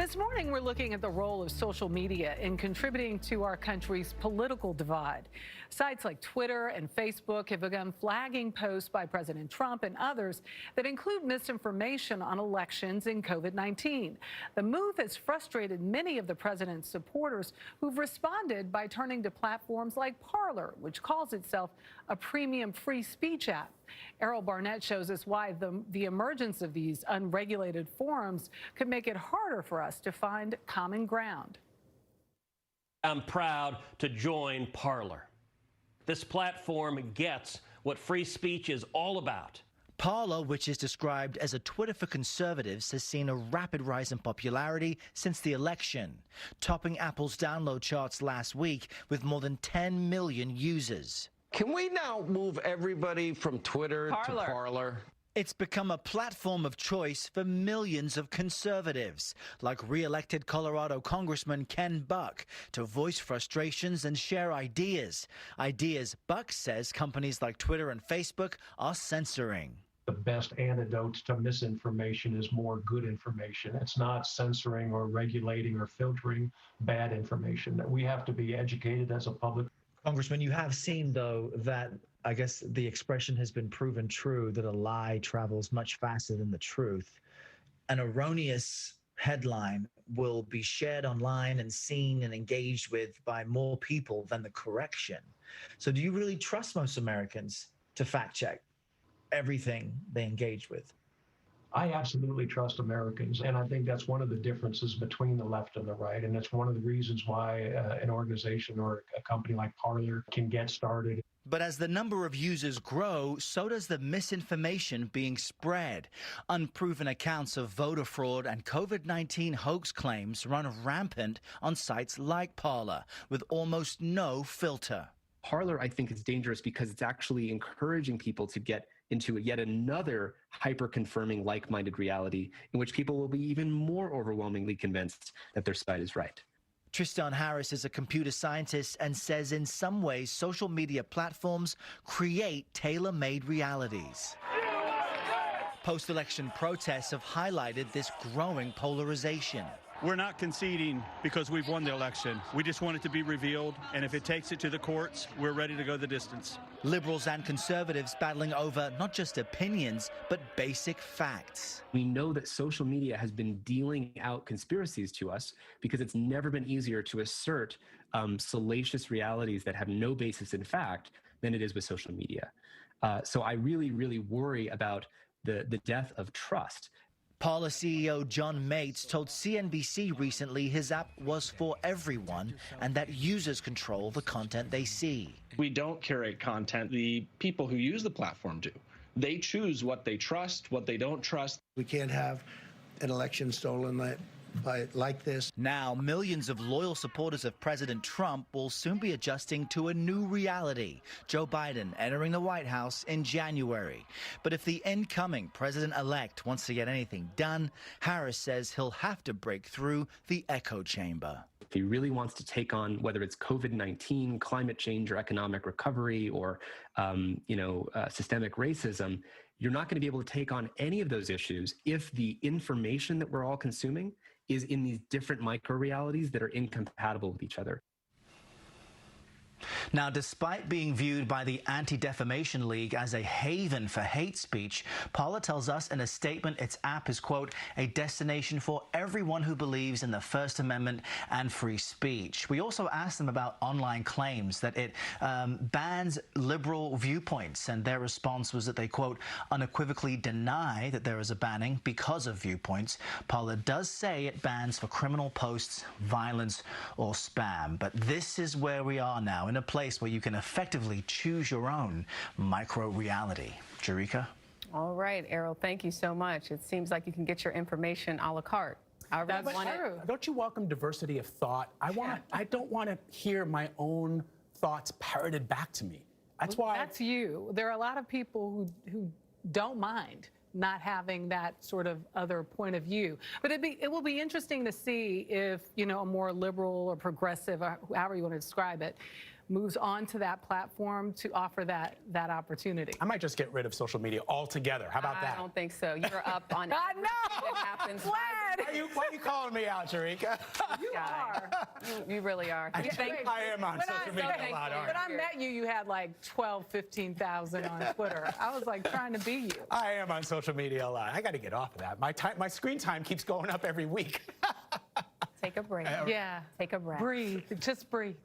This morning, we're looking at the role of social media in contributing to our country's political divide. Sites like Twitter and Facebook have begun flagging posts by President Trump and others that include misinformation on elections and COVID-19. The move has frustrated many of the president's supporters who've responded by turning to platforms like Parlor, which calls itself a premium free speech app. Errol Barnett shows us why the emergence of these unregulated forums could make it harder for us to find common ground. I'm proud to join Parlor. This platform gets what free speech is all about. Paula, which is described as a Twitter for conservatives, has seen a rapid rise in popularity since the election, topping Apple's download charts last week with more than 10 million users. Can we now move everybody from Twitter to Parlor? It's become a platform of choice for millions of conservatives, like re-elected Colorado Congressman Ken Buck, to voice frustrations and share ideas. Ideas Buck says companies like Twitter and Facebook are censoring. The best antidote to misinformation is more good information. It's not censoring or regulating or filtering bad information. We have to be educated as a public. Congressman, you have seen, though, that I guess the expression has been proven true, that a lie travels much faster than the truth. An erroneous headline will be shared online and seen and engaged with by more people than the correction. So do you really trust most Americans to fact check everything they engage with? I absolutely trust Americans, and I think that's one of the differences between the left and the right, and it's one of the reasons why an organization or a company like Parler can get started. But as the number of users grow, so does the misinformation being spread. Unproven accounts of voter fraud and COVID-19 hoax claims run rampant on sites like Parler, with almost no filter. Parler, I think, is dangerous because it's actually encouraging people to get into yet another hyper-confirming like-minded reality in which people will be even more overwhelmingly convinced that their side is right. Tristan Harris is a computer scientist and says in some ways social media platforms create tailor-made realities. Post-election protests have highlighted this growing polarization. We're not conceding because we've won the election. We just want it to be revealed, and if it takes it to the courts, we're ready to go the distance. Liberals and conservatives battling over not just opinions, but basic facts. We know that social media has been dealing out conspiracies to us because it's never been easier to assert salacious realities that have no basis in fact than it is with social media. So I really, really worry about the death of trust. Paula CEO John Mates told CNBC recently his app was for everyone and that users control the content they see. We don't curate content. The people who use the platform do. They choose what they trust, what they don't trust. We can't have an election stolen like this. Now, millions of loyal supporters of President Trump will soon be adjusting to a new reality. Joe Biden entering the White House in January. But if the incoming president-elect wants to get anything done, Harris says he'll have to break through the echo chamber. If he really wants to take on whether it's COVID-19, climate change, or economic recovery, or systemic racism, you're not going to be able to take on any of those issues if the information that we're all consuming is in these different micro-realities that are incompatible with each other. Now, despite being viewed by the Anti-Defamation League as a haven for hate speech, Paula tells us in a statement its app is, quote, a destination for everyone who believes in the First Amendment and free speech. We also asked them about online claims that it bans liberal viewpoints, and their response was that they, quote, unequivocally deny that there is a banning because of viewpoints. Paula does say it bans for criminal posts, violence, or spam. But this is where we are now, in a place where you can effectively choose your own micro-reality. Jarika? All right, Errol, thank you so much. It seems like you can get your information a la carte. That's true. Don't you welcome diversity of thought? I don't want to hear my own thoughts parroted back to me. That's why. That's you. There are a lot of people who don't mind not having that sort of other point of view. But it will be interesting to see if, a more liberal or progressive, or however you want to describe it, moves on to that platform to offer that opportunity. I might just get rid of social media altogether. How about that? I don't think so. You're up on God, no! It happens. Glad. you calling me out, Sharika? You are. You really are. I am on social media a lot, aren't When I met you, you had like 12, 15,000 on Twitter. I was like trying to be you. I am on social media a lot. I got to get off of that. My screen time keeps going up every week. Take a break. Yeah. Take a breath. Breathe. Just breathe.